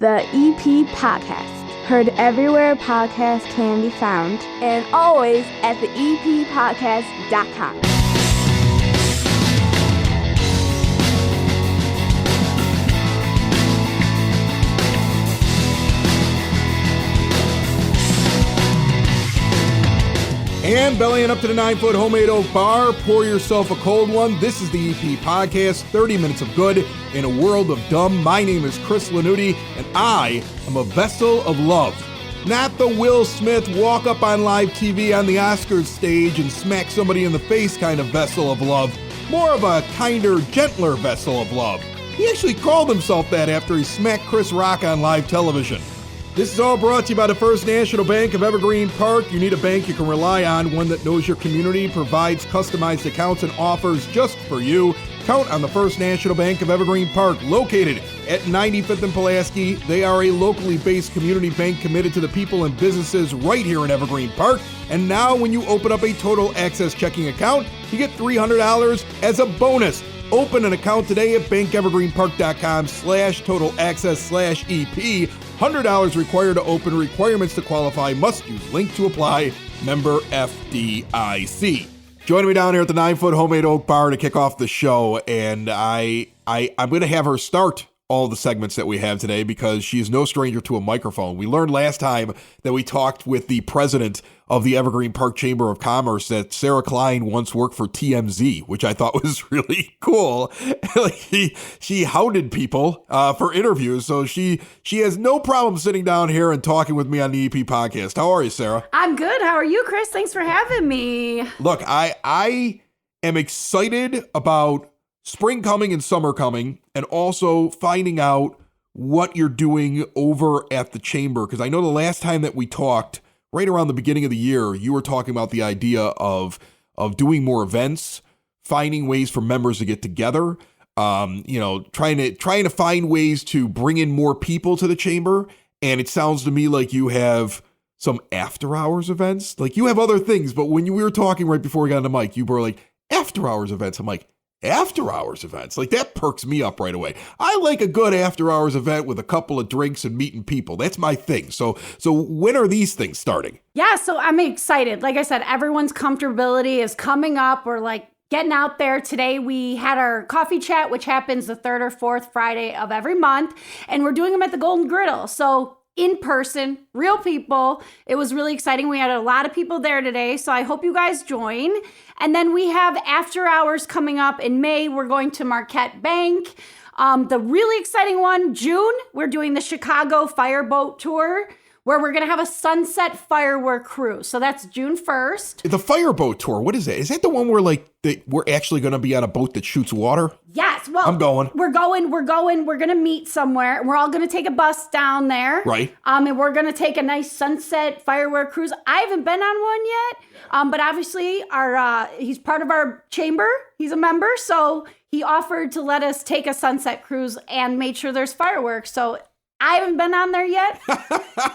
The EP Podcast. Heard everywhere podcasts can be found, and always at theeppodcast.com. And bellying up to the 9-foot homemade oak bar, pour yourself a cold one. This is the EP Podcast, 30 minutes of good in a world of dumb. My name is Chris Lanuti, and I am a vessel of love. Not the Will Smith walk up on live TV on the Oscars stage and smack somebody in the face kind of vessel of love. More of a kinder, gentler vessel of love. He actually called himself that after he smacked Chris Rock on live television. This is all brought to you by the First National Bank of Evergreen Park. You need a bank you can rely on, one that knows your community, provides customized accounts and offers just for you. Count on the First National Bank of Evergreen Park, located at 95th and Pulaski. They are a locally based community bank committed to the people and businesses right here in Evergreen Park. And now when you open up a Total Access checking account, you get $300 as a bonus. Open an account today at bankevergreenpark.com/totalaccess/EP. $100 required to open. Requirements to qualify. Must use link to apply. Member FDIC. Joining me down here at the 9-foot homemade oak bar to kick off the show, and I'm going to have her start all the segments that we have today because she is no stranger to a microphone. We learned last time that we talked with the president of the Evergreen Park Chamber of Commerce that Sarah Klein once worked for TMZ, which I thought was really cool. She hounded people for interviews, so she has no problem sitting down here and talking with me on the EP Podcast. How are you, Sarah? I'm good. How are you, Chris? Thanks for having me. Look, I am excited about spring coming and summer coming, and also finding out what you're doing over at the chamber. Because I know the last time that we talked, right around the beginning of the year, you were talking about the idea of doing more events, finding ways for members to get together, trying to find ways to bring in more people to the chamber. And it sounds to me like you have some after hours events. Like you have other things, but when we were talking right before we got on the mic, you were like, after hours events. I'm like, after hours events, like that perks me up right away. I like a good after hours event with a couple of drinks and meeting people. That's my thing. So when are these things starting? Yeah, so I'm excited. Like I said, everyone's comfortability is coming up. We're like getting out there. Today we had our coffee chat, which happens the third or fourth Friday of every month, and we're doing them at the Golden Griddle. So in person, real people. It was really exciting. We had a lot of people there today, so I hope you guys join. And then we have after hours coming up in May. We're going to Marquette Bank. The really exciting one, June, we're doing the Chicago Fireboat Tour, where we're going to have a sunset firework cruise. So that's June 1st. The Fireboat Tour, what is that? Is that the one where we're actually going to be on a boat that shoots water? Yes. Well, I'm going. We're going. We're going to meet somewhere. We're all going to take a bus down there. Right. And we're going to take a nice sunset firework cruise. I haven't been on one yet. But obviously he's part of our chamber. He's a member. So he offered to let us take a sunset cruise and made sure there's fireworks. So I haven't been on there yet, but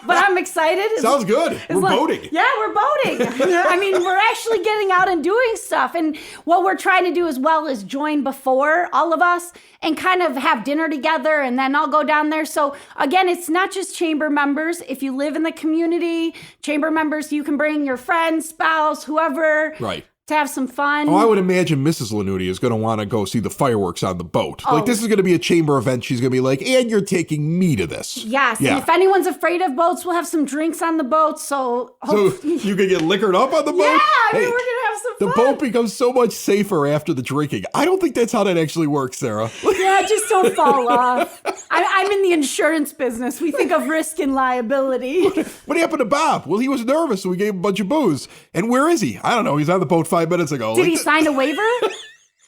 I'm excited. Sounds good. We're boating. Yeah, we're boating. I mean, we're actually getting out and doing stuff. And what we're trying to do as well is join before all of us and kind of have dinner together, and then I'll go down there. So again, it's not just chamber members. If you live in the community, chamber members, you can bring your friend, spouse, whoever. Right. To have some fun. Oh, I would imagine Mrs. Lanuti is going to want to go see the fireworks on the boat. Like, this is going to be a chamber event. She's going to be like, and you're taking me to this. Yes. Yeah. And if anyone's afraid of boats, we'll have some drinks on the boat. So you can get liquored up on the boat? Yeah, I mean, we're going to have some fun. The boat becomes so much safer after the drinking. I don't think that's how that actually works, Sarah. Yeah, just don't fall off. I'm in the insurance business. We think of risk and liability. What happened to Bob? Well, he was nervous, so we gave him a bunch of booze. And where is he? I don't know. He's on the boat 5 minutes ago. Did he sign a waiver?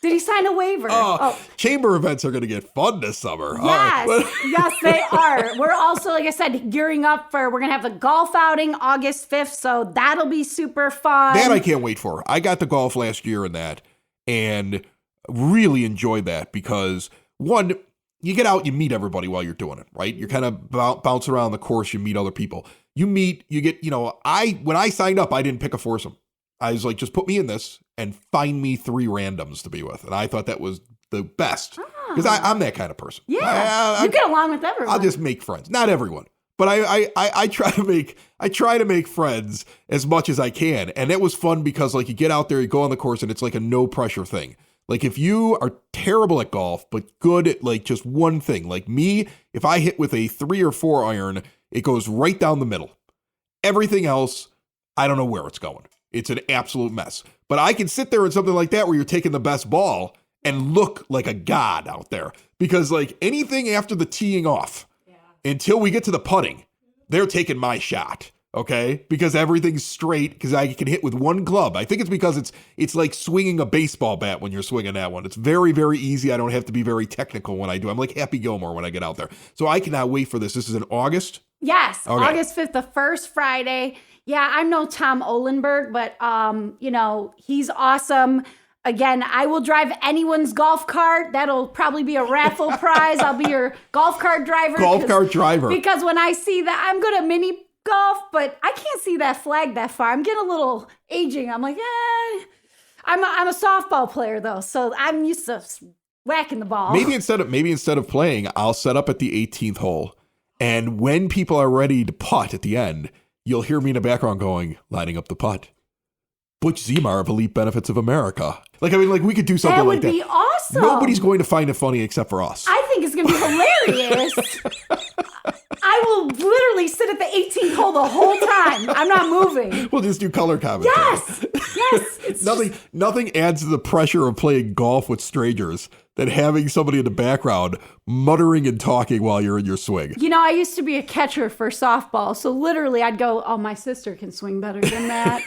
Did he sign a waiver? Chamber events are going to get fun this summer. Yes, right. yes, they are. We're also, like I said, gearing up we're going to have the golf outing August 5th, so that'll be super fun. That I can't wait for. I got the golf last year and really enjoyed that because, one, you get out, you meet everybody while you're doing it, right? You're kind of bounce around the course, you meet other people. When I signed up, I didn't pick a foursome. I was like, just put me in this and find me 3 randoms to be with. And I thought that was the best. Because I'm that kind of person. Yeah, you get along with everyone. I'll just make friends. Not everyone. But I try to make friends as much as I can. And it was fun because like you get out there, you go on the course and it's like a no pressure thing. Like if you are terrible at golf, but good at like just one thing, like me, if I hit with a 3 or 4 iron, it goes right down the middle. Everything else, I don't know where it's going. It's an absolute mess. But I can sit there in something like that where you're taking the best ball and look like a god out there. Because like anything after the teeing off, until we get to the putting, they're taking my shot, okay? Because everything's straight, because I can hit with one club. I think it's because it's like swinging a baseball bat when you're swinging that one. It's very, very easy. I don't have to be very technical when I do. I'm like Happy Gilmore when I get out there. So I cannot wait for this. This is in August? Yes, okay. August 5th, the first Friday. Yeah, I'm no Tom Olenberg, but, he's awesome. Again, I will drive anyone's golf cart. That'll probably be a raffle prize. I'll be your golf cart driver. Golf cart driver. Because when I see that, I'm good at mini golf, but I can't see that flag that far. I'm getting a little aging. I'm like, I'm a softball player though, so I'm used to whacking the ball. Maybe instead of playing, I'll set up at the 18th hole, and when people are ready to putt at the end, you'll hear me in the background going, lining up the putt. Butch Zemar of Elite Benefits of America. Like we could do something like that. That would be awesome. Nobody's going to find it funny except for us. I think it's going to be hilarious. I will literally sit at the 18th hole the whole time. I'm not moving. We'll just do color commentary. Yes. Nothing adds to the pressure of playing golf with strangers than having somebody in the background muttering and talking while you're in your swing. I used to be a catcher for softball, so literally I'd go, oh, my sister can swing better than that.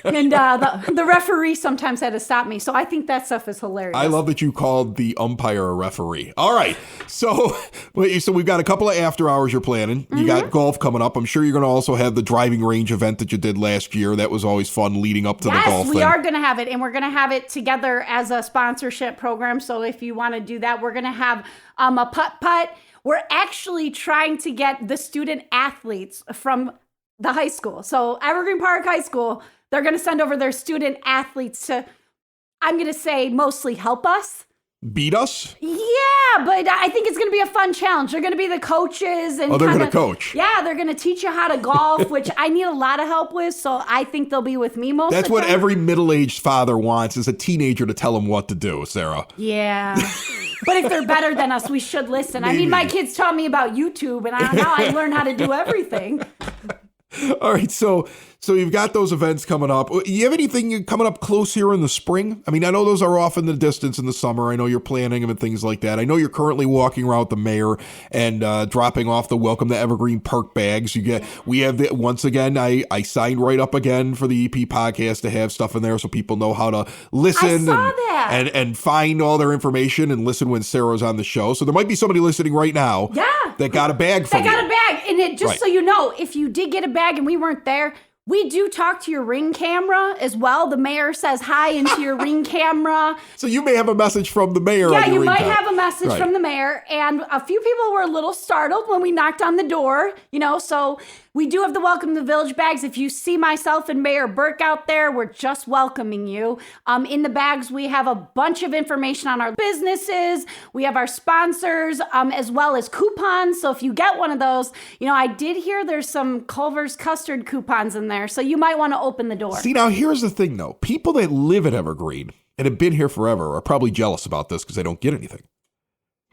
And the referee sometimes had to stop me, so I think that stuff is hilarious. I love that you called the umpire a referee. All right, so we've got a couple of after hours you're planning. You got golf coming up. I'm sure you're going to also have the driving range event that you did last year. That was always fun leading up to the golf thing. Yes, we are going to have it, and we're going to have it together as a sponsorship program, so if you want to do that, we're going to have a putt-putt. We're actually trying to get the student athletes from the high school. So Evergreen Park High School, they're going to send over their student athletes to, I'm going to say, mostly help us. Beat us? Yeah, but I think it's going to be a fun challenge. They're going to be the coaches. And they're going to coach. Yeah, they're going to teach you how to golf, which I need a lot of help with, so I think they'll be with me most of the time. That's what every middle-aged father wants, is a teenager to tell him what to do, Sarah. Yeah. But if they're better than us, we should listen. Maybe. I mean, my kids taught me about YouTube, and now I learn how to do everything. All right, so you've got those events coming up. You have anything coming up close here in the spring? I mean, I know those are off in the distance in the summer. I know you're planning them and things like that. I know you're currently walking around with the mayor and dropping off the Welcome to Evergreen Park bags. We have once again, I signed right up again for the EP podcast to have stuff in there so people know how to listen and find all their information and listen when Sarah's on the show. So there might be somebody listening right now that got a bag from you. That got a bag. And so you know, if you did get a bag and we weren't there, we do talk to your Ring camera as well. The mayor says hi into your Ring camera. So you may have a message from the mayor. Yeah, you might have a message from the mayor. And a few people were a little startled when we knocked on the door, so we do have the Welcome to the Village bags. If you see myself and Mayor Burke out there, we're just welcoming you. In the bags, we have a bunch of information on our businesses. We have our sponsors, as well as coupons. So if you get one of those, I did hear there's some Culver's custard coupons in there. So you might want to open the door. See, now here's the thing, though. People that live at Evergreen and have been here forever are probably jealous about this because they don't get anything.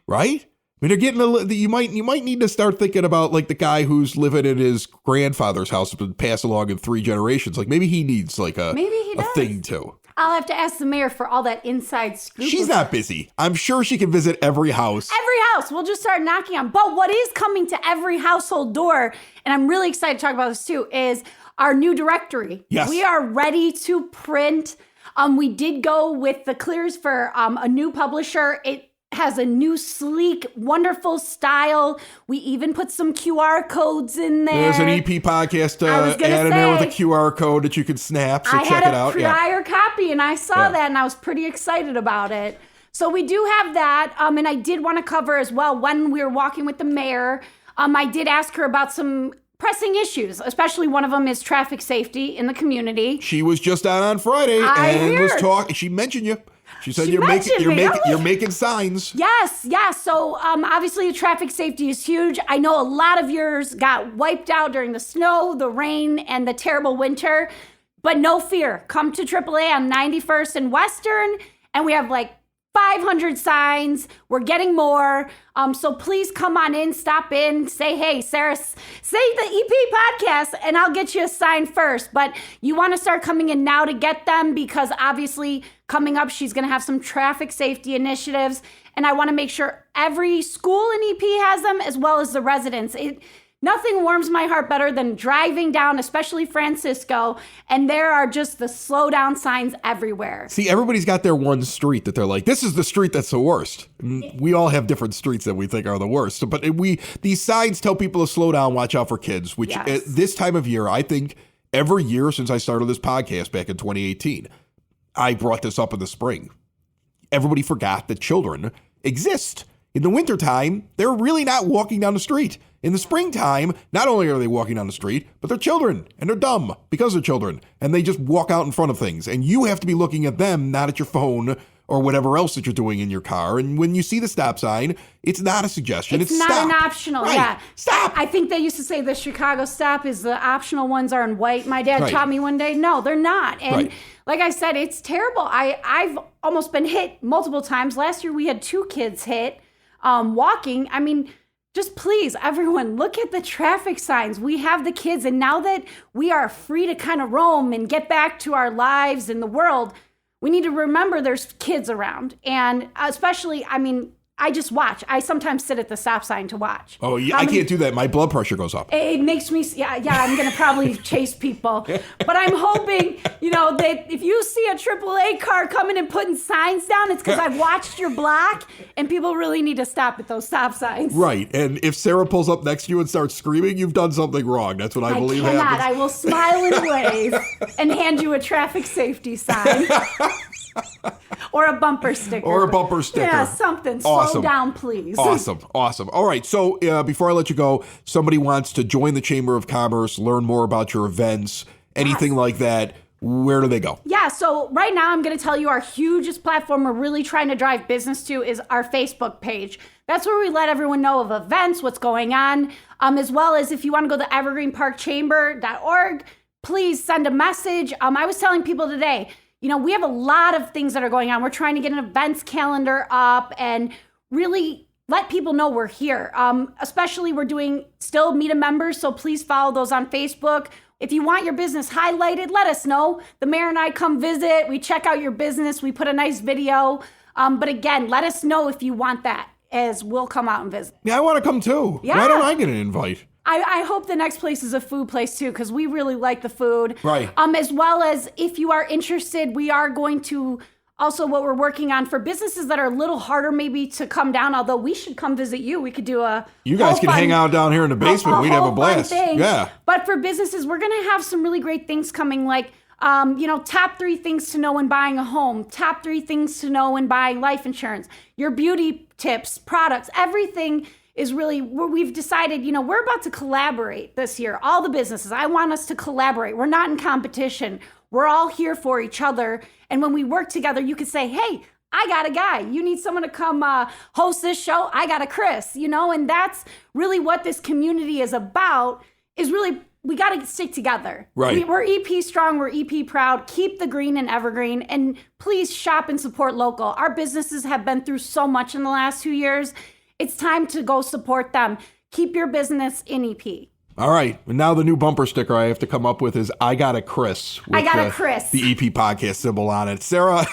Right? I mean, they're getting you might need to start thinking about like the guy who's living in his grandfather's house that's been passed along in 3 generations. Like maybe he needs like a thing too. I'll have to ask the mayor for all that inside scoop. She's not busy. I'm sure she can visit every house. Every house. We'll just start knocking on. But what is coming to every household door, and I'm really excited to talk about this too, is our new directory. Yes. We are ready to print. We did go with the clears for a new publisher. It has a new, sleek, wonderful style. We even put some QR codes in there. There's an EP podcast added in with a QR code that you can snap, so check it out. I had a prior copy, and I saw that, and I was pretty excited about it. So we do have that, and I did want to cover as well, when we were walking with the mayor, I did ask her about some pressing issues, especially one of them is traffic safety in the community. She was just out on Friday and was talking. She mentioned you. She said She you're mentioned me. you're making signs. Yes. So obviously traffic safety is huge. I know a lot of yours got wiped out during the snow, the rain, and the terrible winter. But no fear. Come to AAA on 91st and Western, and we have like 500 signs. We're getting more. So please come on in, stop in, say, hey, Sarah, say the EP podcast, and I'll get you a sign first. But you want to start coming in now to get them, because obviously coming up, she's going to have some traffic safety initiatives. And I want to make sure every school in EP has them, as well as the residents. Nothing warms my heart better than driving down, especially Francisco, and there are just the slow down signs everywhere. See, everybody's got their one street that they're like, this is the street that's the worst. And we all have different streets that we think are the worst. But these signs tell people to slow down, watch out for kids, which Yes. at this time of year, I think every year since I started this podcast back in 2018, I brought this up in the spring. Everybody forgot that children exist. In the wintertime, they're really not walking down the street. In the springtime, not only are they walking down the street, but they're children, and they're dumb because they're children, and they just walk out in front of things. And you have to be looking at them, not at your phone or whatever else that you're doing in your car. And when you see the stop sign, it's not a suggestion. It's not stop. an optional, Right. yeah. Stop. I think they used to say the Chicago stop is the optional ones are in white. My dad Right. taught me one day, no, they're not. And Right. like I said, it's terrible. I've almost been hit multiple times. Last year we had 2 kids hit walking. I mean, just please, everyone, look at the traffic signs. We have the kids, and now that we are free to kind of roam and get back to our lives in the world, we need to remember there's kids around. And especially, I mean, I just watch. I sometimes sit at the stop sign to watch. Oh, yeah, I can't do that. My blood pressure goes up. It makes me, I'm going to probably chase people. But I'm hoping, that if you see a AAA car coming and putting signs down, it's because I've watched your block, and people really need to stop at those stop signs. Right. And if Sarah pulls up next to you and starts screaming, you've done something wrong. That's what I believe cannot. happens. I will smile and wave and hand you a traffic safety sign. Or a bumper sticker. Yeah, something. Awesome. Slow down, please. Awesome. All right. So before I let you go, somebody wants to join the Chamber of Commerce, learn more about your events, anything like that. Where do they go? Yeah, so right now I'm going to tell you our hugest platform we're really trying to drive business to is our Facebook page. That's where we let everyone know of events, what's going on, as well as if you want to go to evergreenparkchamber.org, please send a message. I was telling people today, we have a lot of things that are going on. We're trying to get an events calendar up and really let people know we're here. Especially we're doing still Meet a Members, so please follow those on Facebook. If you want your business highlighted, let us know. The mayor and I come visit. We check out your business. We put a nice video. But again, let us know if you want that, as we'll come out and visit. Yeah, I want to come too. Yeah. Why don't I get an invite? I hope the next place is a food place too, because we really like the food. Right. As well as if you are interested, we are going to also what we're working on for businesses that are a little harder maybe to come down, although we should come visit you. We could do You guys can hang out down here in the basement. We'd have a blast. Thing. Yeah. But for businesses, we're going to have some really great things coming, like top 3 things to know when buying a home, top 3 things to know when buying life insurance, your beauty tips, products, everything is really where we've decided, we're about to collaborate this year. All the businesses, I want us to collaborate. We're not in competition. We're all here for each other. And when we work together, you could say, hey, I got a guy. You need someone to come host this show. I got a Chris, and that's really what this community is about, is really, we got to stick together. Right. We're EP strong. We're EP proud. Keep the green and evergreen. And please shop and support local. Our businesses have been through so much in the last 2 years. It's time to go support them. Keep your business in EP. All right. And now the new bumper sticker I have to come up with is I got a Chris. I got a Chris. The EP podcast symbol on it. Sarah,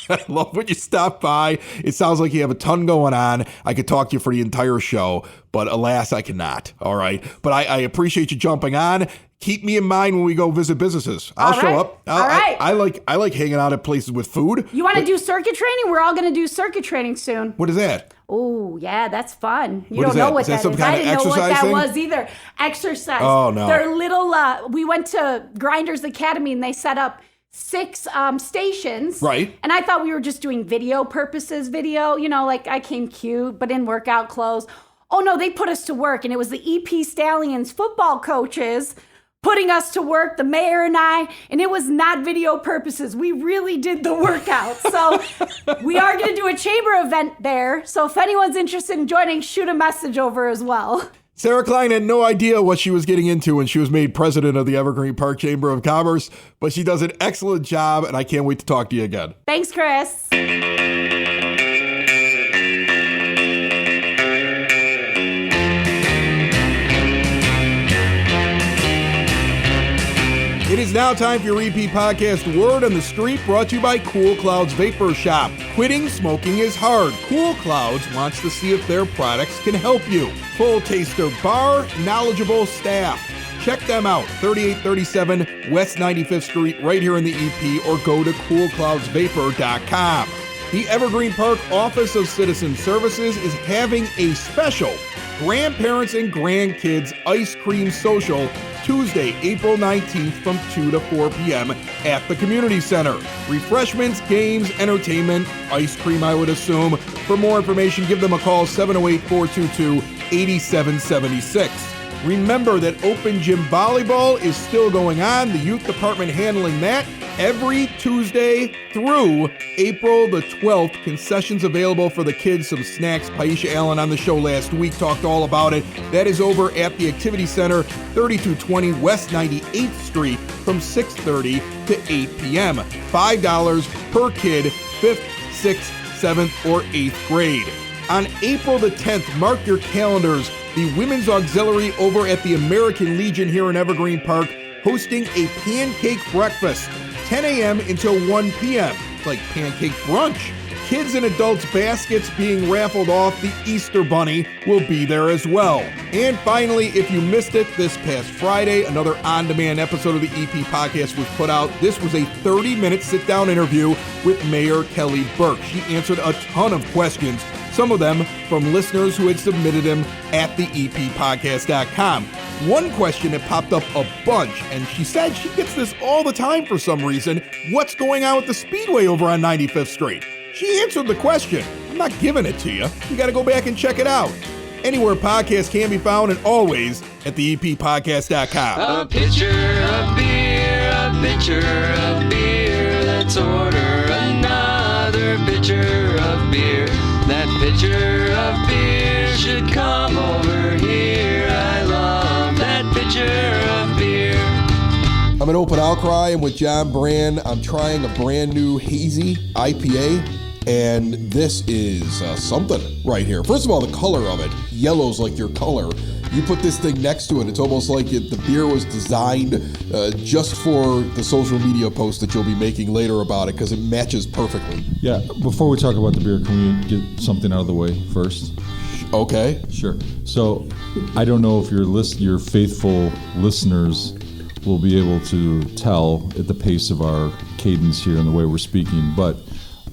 I love when you stop by. It sounds like you have a ton going on. I could talk to you for the entire show, but alas, I cannot. All right. But I appreciate you jumping on. Keep me in mind when we go visit businesses. I'll show up. All right. I like hanging out at places with food. You want to do circuit training? We're all going to do circuit training soon. What is that? Oh, yeah, that's fun. You What don't is know that? what Is that that some is. kind I of didn't know what exercise that thing? was either. Exercise. Oh, no. They're little, we went to Grinders Academy and they set up 6 stations. Right. And I thought we were just doing video purposes, like I came cute, but in workout clothes. Oh, no, they put us to work. And it was the EP Stallions football coaches putting us to work, the mayor and I, and it was not video purposes. We really did the workout. So we are going to do a chamber event there. So if anyone's interested in joining, shoot a message over as well. Sarah Klein had no idea what she was getting into when she was made president of the Evergreen Park Chamber of Commerce, but she does an excellent job, and I can't wait to talk to you again. Thanks, Chris. It is now time for your EP podcast, Word on the Street, brought to you by Cool Clouds Vapor Shop. Quitting smoking is hard. Cool Clouds wants to see if their products can help you. Full taster bar, knowledgeable staff. Check them out, 3837 West 95th Street, right here in the EP, or go to coolcloudsvapor.com. The Evergreen Park Office of Citizen Services is having a special Grandparents and Grandkids Ice Cream Social Tuesday, April 19th from 2 to 4 p.m. at the Community Center. Refreshments, games, entertainment, ice cream, I would assume. For more information, give them a call, 708-422-8776. Remember that Open Gym Volleyball is still going on. The youth department handling that every Tuesday through April the 12th. Concessions available for the kids, some snacks. Paisha Allen on the show last week talked all about it. That is over at the Activity Center, 3220 West 98th Street from 6:30 to 8 p.m. $5 per kid, 5th, 6th, 7th, or 8th grade. On April the 10th, mark your calendars. The Women's Auxiliary over at the American Legion here in Evergreen Park hosting a pancake breakfast, 10 a.m. until 1 p.m. It's like pancake brunch. Kids and adults baskets being raffled off. The Easter Bunny will be there as well. And finally, if you missed it this past Friday, another on-demand episode of the EP podcast was put out. This was a 30-minute sit-down interview with Mayor Kelly Burke. She answered a ton of questions, some of them from listeners who had submitted them at the eppodcast.com. One question that popped up a bunch, and she said she gets this all the time for some reason: what's going on with the Speedway over on 95th Street? She answered the question. I'm not giving it to you. You got to go back and check it out. Anywhere podcasts can be found, and always at the eppodcast.com. A pitcher of beer, a pitcher of beer. Let's order another pitcher of beer. That pitcher of beer should come over here. I love that pitcher of beer. I'm an Open Outcry. I'm with John Brand. I'm trying a brand new hazy IPA, and this is something right here. First of all, the color of it. Yellow's like your color. You put this thing next to it, it's almost like the beer was designed just for the social media post that you'll be making later about it, because it matches perfectly. Yeah, before we talk about the beer, can we get something out of the way first? Okay. Sure. So, I don't know if your faithful listeners will be able to tell at the pace of our cadence here and the way we're speaking, but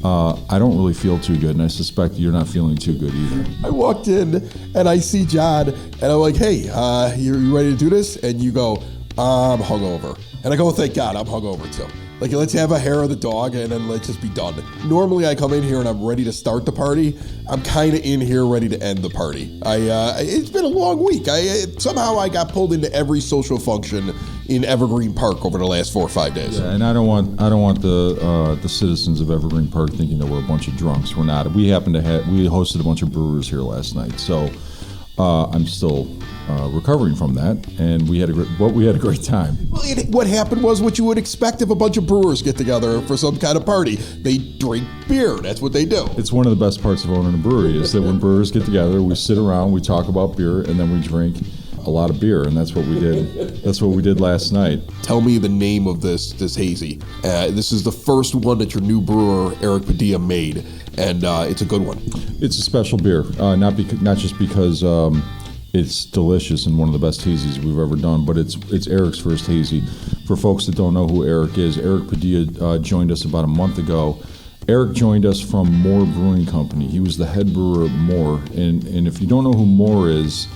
I don't really feel too good, and I suspect you're not feeling too good either. I walked in and I see John, and I'm like, hey, you ready to do this? And you go, I'm hungover. And I go, thank God, I'm hungover too. Like, let's have a hair of the dog and then let's just be done. Normally I come in here and I'm ready to start the party. I'm kind of in here ready to end the party. It's been a long week. Somehow I got pulled into every social function in Evergreen Park over the last 4 or 5 days. Yeah, and I don't want the citizens of Evergreen Park thinking that we're a bunch of drunks. We're not. We hosted a bunch of brewers here last night, so I'm still recovering from that, and we had a great time. Well, what happened was what you would expect if a bunch of brewers get together for some kind of party. They drink beer. That's what they do. It's one of the best parts of owning a brewery is that when brewers get together, we sit around, we talk about beer, and then we drink a lot of beer, and that's what we did. That's what we did last night. Tell me the name of this hazy. This is the first one that your new brewer Eric Padilla made, and it's a good one. It's a special beer, not just because it's delicious and one of the best hazies we've ever done, but it's Eric's first hazy. For folks that don't know who Eric is, Eric Padilla joined us about a month ago. Eric joined us from Moore Brewing Company. He was the head brewer at Moore, and if you don't know who Moore is,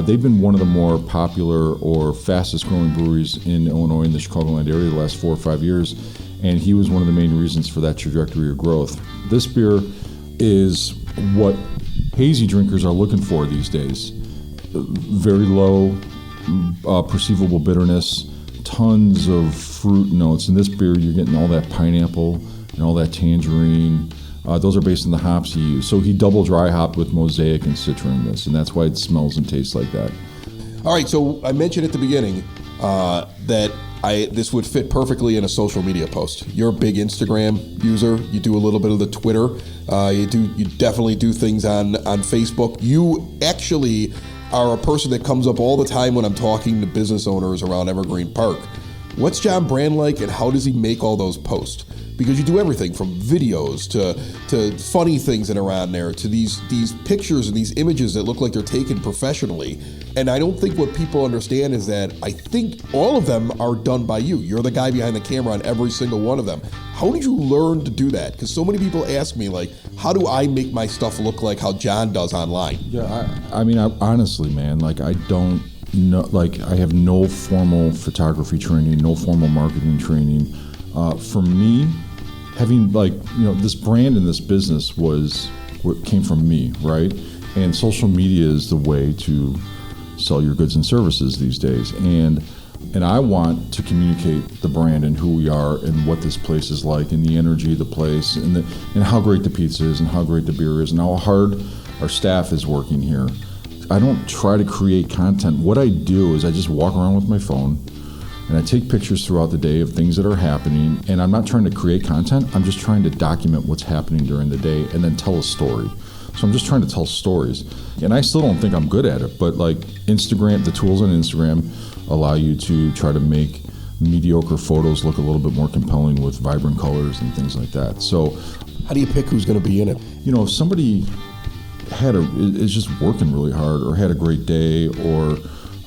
they've been one of the more popular or fastest growing breweries in Illinois in the Chicagoland area the last 4 or 5 years, and he was one of the main reasons for that trajectory of growth. This beer is what hazy drinkers are looking for these days. Very low perceivable bitterness, tons of fruit notes. In this beer, you're getting all that pineapple and all that tangerine. Those are based on the hops he used. So he double dry hopped with Mosaic and Citra in this, and that's why it smells and tastes like that. All right, so I mentioned at the beginning that this would fit perfectly in a social media post. You're a big Instagram user. You do a little bit of the Twitter. You definitely do things on Facebook. You actually are a person that comes up all the time when I'm talking to business owners around Evergreen Park. What's John Brand like, and how does he make all those posts? Because you do everything from videos to funny things that are on there to these pictures and these images that look like they're taken professionally. And I don't think what people understand is that I think all of them are done by you. You're the guy behind the camera on every single one of them. How did you learn to do that? Because so many people ask me, like, how do I make my stuff look like how John does online? Yeah, I mean, honestly, man, like, I don't know, like, I have no formal photography training, no formal marketing training. For me, having, like, you know, this brand and this business was what came from me, right? And social media is the way to sell your goods and services these days. And I want to communicate the brand and who we are and what this place is like and the energy of the place and how great the pizza is and how great the beer is and how hard our staff is working here. I don't try to create content. What I do is I just walk around with my phone and I take pictures throughout the day of things that are happening, and I'm not trying to create content, I'm just trying to document what's happening during the day and then tell a story. So I'm just trying to tell stories. And I still don't think I'm good at it, but like Instagram, the tools on Instagram allow you to try to make mediocre photos look a little bit more compelling with vibrant colors and things like that. So how do you pick who's going to be in it? You know, if somebody is just working really hard or had a great day or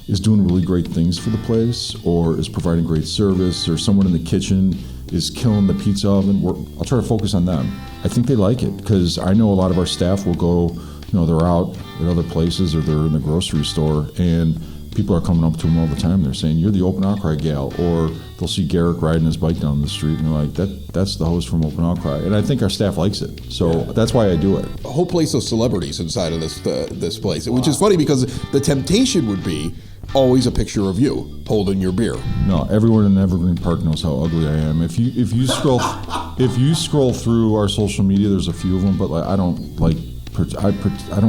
is doing really great things for the place or is providing great service or someone in the kitchen is killing the pizza oven, I'll try to focus on them. I think they like it because I know a lot of our staff will go, you know, they're out at other places or they're in the grocery store and people are coming up to them all the time. They're saying, "You're the Open Outcry gal," or they'll see Garrick riding his bike down the street and they're like, that's the host from Open Outcry. And I think our staff likes it. So that's why I do it. A whole place of celebrities inside of this place, which is funny because the temptation would be always a picture of you holding your beer. No, everyone in Evergreen Park knows how ugly I am. If you scroll through our social media, there's a few of them, but like I don't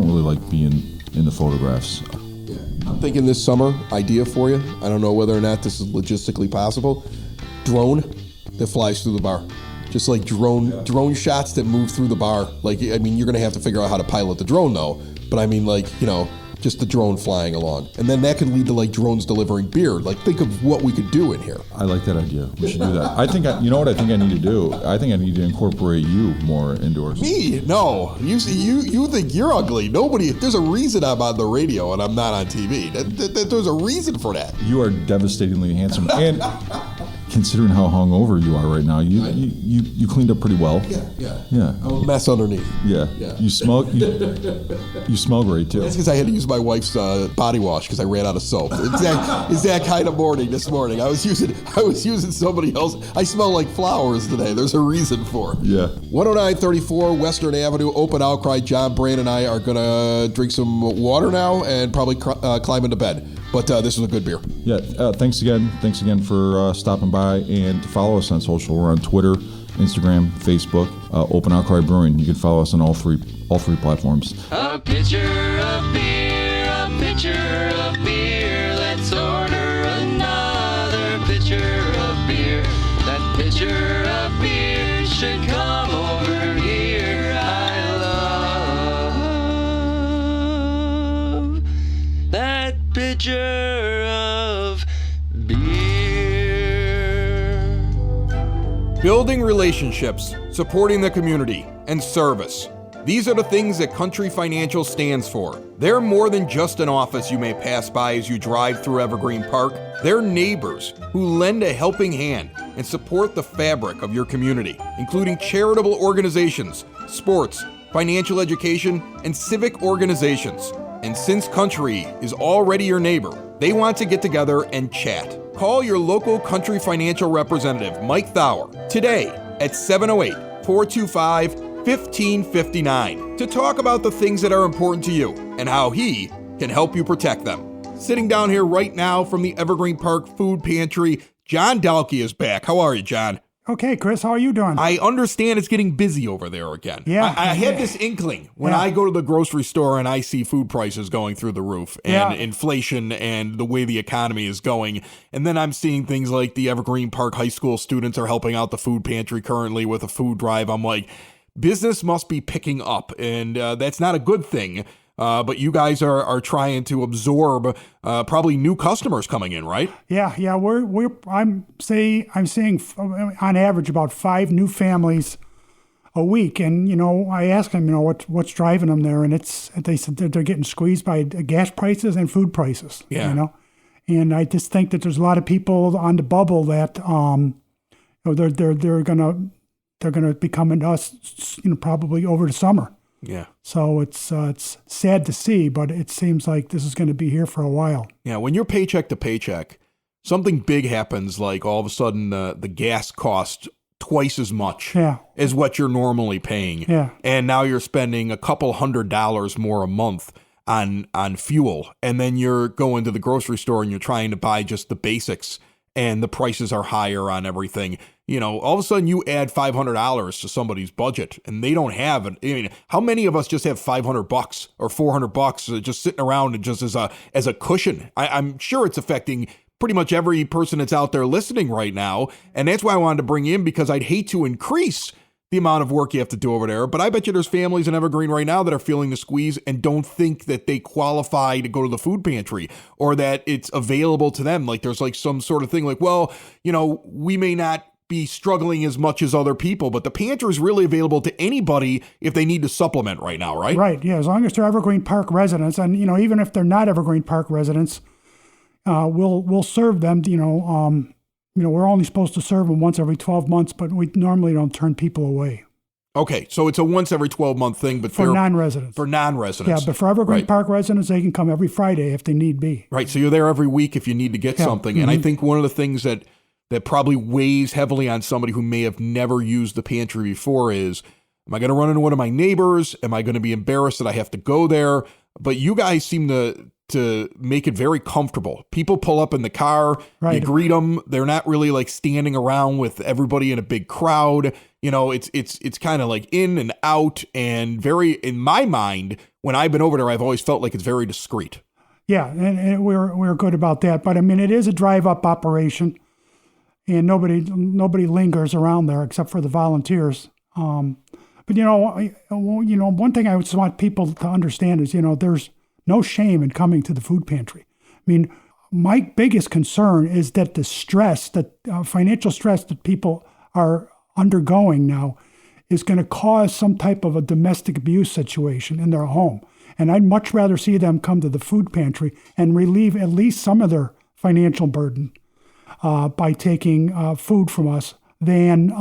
really like being in the photographs. I'm thinking this summer idea for you. I don't know whether or not this is logistically possible. Drone that flies through the bar. Just like drone shots that move through the bar. Like, I mean, you're going to have to figure out how to pilot the drone though. But I mean, like, you know, just the drone flying along. And then that could lead to like drones delivering beer. Like, think of what we could do in here. I like that idea. We should do that. You know what I think I need to do? I think I need to incorporate you more into our... Me? No. You think you're ugly. Nobody... There's a reason I'm on the radio and I'm not on TV. There's a reason for that. You are devastatingly handsome. And considering how hungover you are right now, you cleaned up pretty well. Yeah. I'm a mess underneath. Yeah. You smell great too. That's because I had to use my wife's body wash because I ran out of soap. It's that kind of morning this morning. I was using somebody else. I smell like flowers today. There's a reason for it. Yeah. 10934 Western Avenue, Open Outcry. John Brand and I are going to drink some water now and probably climb into bed. But this is a good beer. Yeah. Thanks again for stopping by, and to follow us on social. We're on Twitter, Instagram, Facebook, Open Outcry Brewing. You can follow us on all three platforms. A pitcher of beer, a pitcher of beer. Let's order another pitcher of beer. That pitcher of beer should come over here. I love that pitcher of beer. Building relationships, supporting the community, and service. These are the things that Country Financial stands for. They're more than just an office you may pass by as you drive through Evergreen Park. They're neighbors who lend a helping hand and support the fabric of your community, including charitable organizations, sports, financial education, and civic organizations. And since Country is already your neighbor, they want to get together and chat. Call your local Country Financial representative, Mike Thauer, today at 708-425-1559 to talk about the things that are important to you and how he can help you protect them. Sitting down here right now from the Evergreen Park Food Pantry, John Dalkey is back. How are you, John? Okay, Chris, how are you doing? I understand it's getting busy over there again. Yeah. I had this inkling when I go to the grocery store and I see food prices going through the roof and inflation and the way the economy is going. And then I'm seeing things like the Evergreen Park High School students are helping out the food pantry currently with a food drive. I'm like, business must be picking up, and that's not a good thing. But you guys are trying to absorb probably new customers coming in, right? Yeah. I'm seeing on average about 5 new families a week, and I asked them, what's driving them there, and they said that they're getting squeezed by gas prices and food prices. Yeah. And I just think that there's a lot of people on the bubble that they're gonna be coming to us, probably over the summer. Yeah. So it's sad to see, but it seems like this is going to be here for a while. Yeah, when you're paycheck to paycheck, something big happens, like all of a sudden the gas costs twice as much as what you're normally paying. Yeah. And now you're spending a couple $100 more a month on fuel. And then you're going to the grocery store and you're trying to buy just the basics, and the prices are higher on everything. All of a sudden you add $500 to somebody's budget and they don't have it. I mean, how many of us just have $500 or $400 just sitting around and just as a cushion? I'm sure it's affecting pretty much every person that's out there listening right now. And that's why I wanted to bring in, because I'd hate to increase the amount of work you have to do over there. But I bet you there's families in Evergreen right now that are feeling the squeeze and don't think that they qualify to go to the food pantry or that it's available to them. Like there's like some sort of thing like, well, we may not be struggling as much as other people, but the pantry is really available to anybody if they need to supplement right now, right? Right, yeah, as long as they're Evergreen Park residents, and even if they're not Evergreen Park residents, we'll serve them. We're only supposed to serve them once every 12 months, but we normally don't turn people away. Okay, so it's a once every 12-month thing, but for non-residents. For non-residents. Yeah, but for Evergreen Park residents, they can come every Friday if they need be. Right, so you're there every week if you need to get something. Mm-hmm. And I think one of the things that probably weighs heavily on somebody who may have never used the pantry before is, am I going to run into one of my neighbors? Am I going to be embarrassed that I have to go there? But you guys seem to make it very comfortable. People pull up in the car, you greet them. They're not really like standing around with everybody in a big crowd. It's kind of like in and out, and very, in my mind, when I've been over there, I've always felt like it's very discreet. Yeah, and we're good about that. But I mean, it is a drive-up operation, and nobody lingers around there except for the volunteers. But one thing I just want people to understand is, there's no shame in coming to the food pantry. I mean, my biggest concern is that the stress, that financial stress that people are undergoing now, is going to cause some type of a domestic abuse situation in their home. And I'd much rather see them come to the food pantry and relieve at least some of their financial burden by taking food from us than,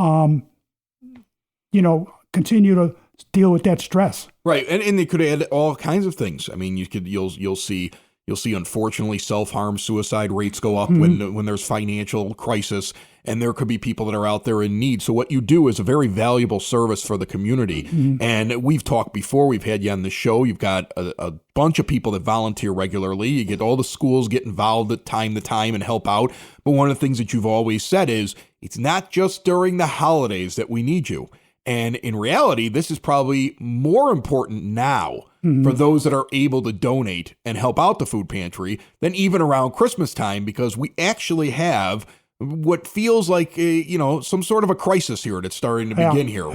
continue to deal with that stress. Right, and they could add all kinds of things. I mean, you'll see unfortunately self-harm, suicide rates go up when there's financial crisis, and there could be people that are out there in need. So what you do is a very valuable service for the community. Mm-hmm. And we've talked before, we've had you on the show. You've got a bunch of people that volunteer regularly. You get all the schools get involved at time to time and help out. But one of the things that you've always said is it's not just during the holidays that we need you. And in reality, this is probably more important now for those that are able to donate and help out the food pantry than even around Christmas time, because we actually have what feels like some sort of a crisis here that's starting to begin here.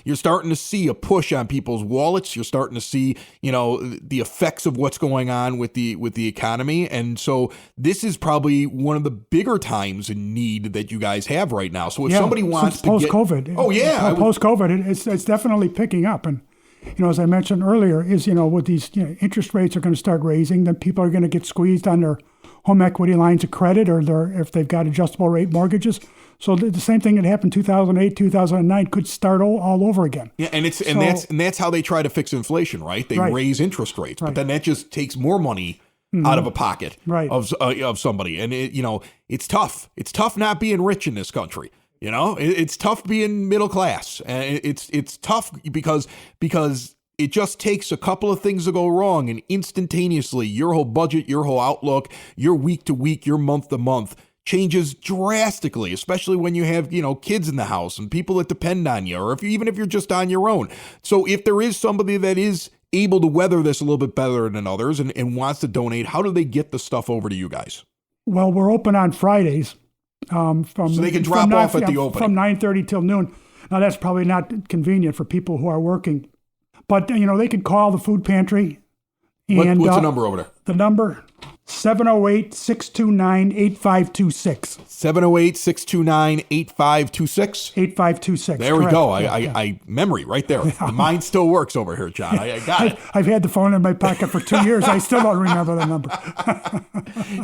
You're starting to see a push on people's wallets. You're starting to see the effects of what's going on with the economy, and so this is probably one of the bigger times in need that you guys have right now. So if somebody wants to post-COVID, post-COVID, it's definitely picking up. And as I mentioned earlier, is with these interest rates are going to start raising, then people are going to get squeezed on their home equity lines of credit, or if they've got adjustable rate mortgages. So the same thing that happened 2008, 2009 could start all over again. Yeah, and that's how they try to fix inflation, right? They raise interest rates, but then that just takes more money out of a pocket of somebody, and it's tough. It's tough not being rich in this country. It's tough being middle class, and it's tough because it just takes a couple of things to go wrong, and instantaneously your whole budget, your whole outlook, your week to week, your month to month changes drastically, especially when you have, kids in the house and people that depend on you, or even if you're just on your own. So if there is somebody that is able to weather this a little bit better than others and wants to donate, how do they get the stuff over to you guys? Well, we're open on Fridays. So they can drop off at the opening. From 9:30 till noon. Now, that's probably not convenient for people who are working. But, they can call the food pantry. And, what's the number over there? The number, 708-629-8526. 708-629-8526? 8526. There we go. I memory right there. The mind still works over here, John. I got it. I've had the phone in my pocket for 2 years. I still don't remember the number.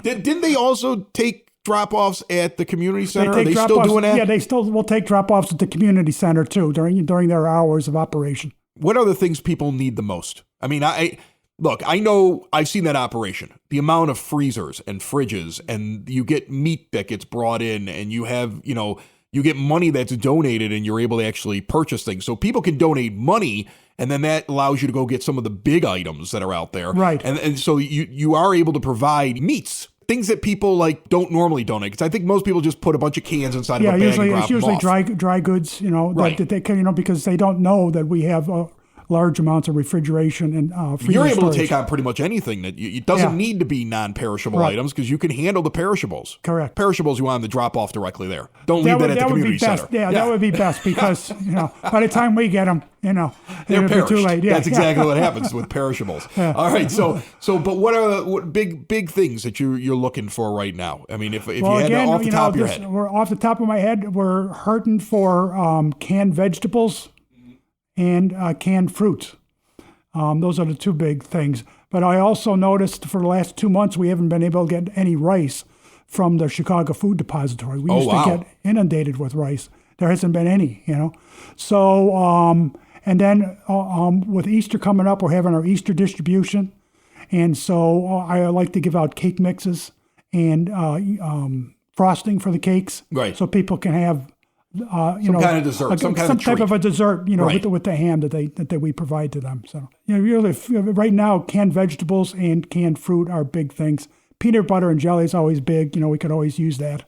Didn't they also take drop-offs at the community center? Are they still doing that? Yeah, they still will take drop-offs at the community center, too, during their hours of operation. What are the things people need the most? I mean, Look, I know I've seen that operation, the amount of freezers and fridges, and you get meat that gets brought in, and you have, you get money that's donated, and you're able to actually purchase things. So people can donate money, and then that allows you to go get some of the big items that are out there. Right. And so you are able to provide meats, things that people don't normally donate. Because I think most people just put a bunch of cans inside of a bag and drop them off. It's usually dry goods, right. that they can, because they don't know that we have large amounts of refrigeration and freezer You're able storage. to take on pretty much anything that it doesn't need to be non-perishable items, because you can handle the perishables. Correct. Perishables, you want them to drop off directly there. Don't leave that at the community center. Yeah, that would be best, because by the time we get them, they're it'll be too late. Yeah, That's exactly what happens with perishables. Yeah. All right, but what are the big things that you're looking for right now? I mean, if you had off the top of your head, we're off the top of my head, we're hurting for canned vegetables and canned fruits. Those are the two big things. But I also noticed for the last 2 months, we haven't been able to get any rice from the Chicago Food Depository. We used to get inundated with rice. There hasn't been any, So, and then with Easter coming up, we're having our Easter distribution. And so I like to give out cake mixes and frosting for the cakes. Right. So people can have some kind of dessert, some type of a dessert, right. with the ham that we provide to them. So, really, right now, canned vegetables and canned fruit are big things. Peanut butter and jelly is always big. We could always use that.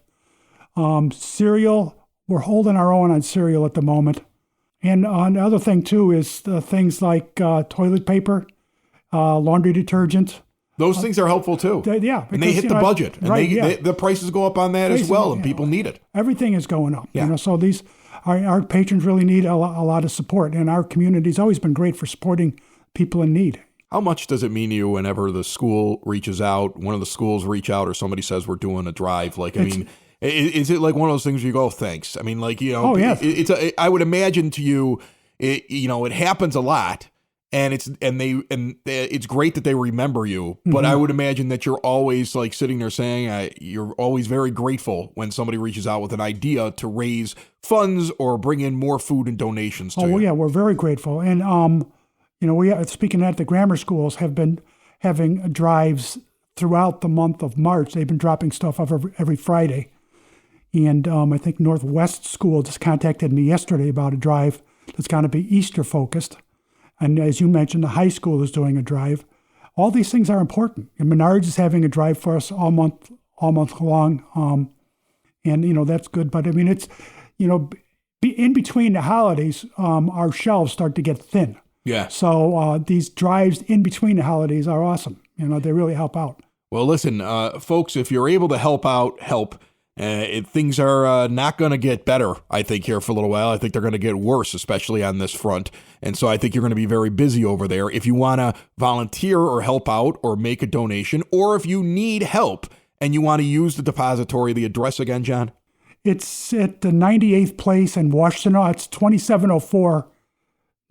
Cereal, we're holding our own on cereal at the moment. And the other thing too is things like toilet paper, laundry detergent. Those things are helpful too. And they hit the budget, and right, the prices go up on that as well, and people need it. Everything is going up. Yeah. So these our patrons really need a lot of support, and our community's always been great for supporting people in need. How much does it mean to you whenever the school reaches out, one of the schools reach out, or somebody says we're doing a drive? Is it like one of those things where you go, thanks? I mean, oh, yes. I would imagine to you, it happens a lot. And it's great that they remember you, but I would imagine that you're always sitting there saying you're always very grateful when somebody reaches out with an idea to raise funds or bring in more food and donations to you. Oh, yeah, we're very grateful. And, we, speaking at the grammar schools, have been having drives throughout the month of March. They've been dropping stuff off every Friday. And I think Northwest School just contacted me yesterday about a drive that's going to be Easter focused. And as you mentioned, the high school is doing a drive. All these things are important. And Menards is having a drive for us all month long. And, that's good. But, I mean, it's, in between the holidays, our shelves start to get thin. Yeah. So these drives in between the holidays are awesome. They really help out. Well, listen, folks, if you're able to help out, help. Things are not going to get better, I think, here for a little while. I think they're going to get worse, especially on this front. And so I think you're going to be very busy over there. If you want to volunteer or help out or make a donation, or if you need help and you want to use the depository, the address again, John? It's at the 98th place in Washington. It's 2704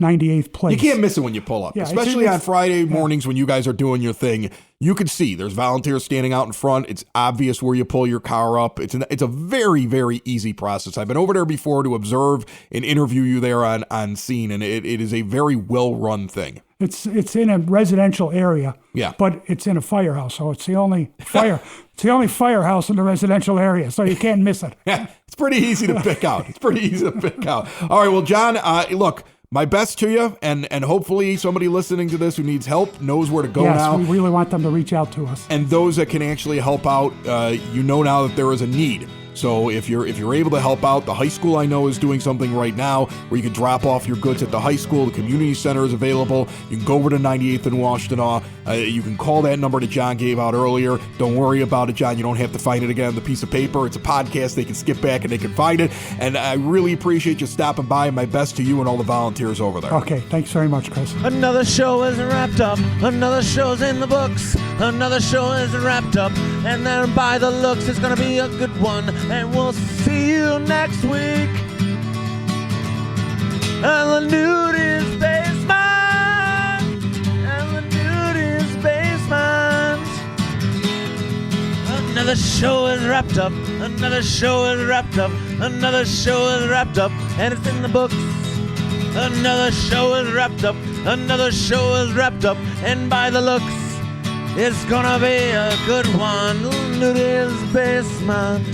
98th place. You can't miss it when you pull up, especially on Friday mornings when you guys are doing your thing. You can see there's volunteers standing out in front. It's obvious where you pull your car up. It's a very, very easy process. I've been over there before to observe and interview you there on scene, and it is a very well-run thing. It's in a residential area, but it's in a firehouse, so it's the only firehouse in the residential area, so you can't miss it. It's pretty easy to pick out. All right, well, John, look, my best to you, and hopefully somebody listening to this who needs help knows where to go now. Yes, we really want them to reach out to us. And those that can actually help out, you know now that there is a need. So if you're able to help out, the high school I know is doing something right now where you can drop off your goods at the high school. The community center is available. You can go over to 98th and Washtenaw. You can call that number that John gave out earlier. Don't worry about it, John. You don't have to find it again on the piece of paper. It's a podcast. They can skip back and they can find it. And I really appreciate you stopping by. My best to you and all the volunteers over there. Okay, thanks very much, Chris. Another show is wrapped up. Another show's in the books. Another show is wrapped up. And then by the looks, it's gonna be a good one. And we'll see you next week. And the nudist basement. And the nudist basement. Another show is wrapped up. Another show is wrapped up. Another show is wrapped up. And it's in the books. Another show is wrapped up. Another show is wrapped up. And by the looks, it's gonna be a good one. Nudist basement.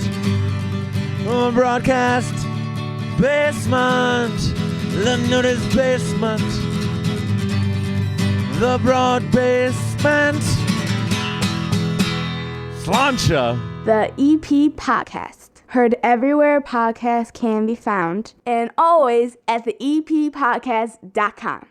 Broadcast basement. The nudist basement. The broad basement. Slancha. The EP Podcast. Heard everywhere podcasts can be found. And always at the eppodcast.com.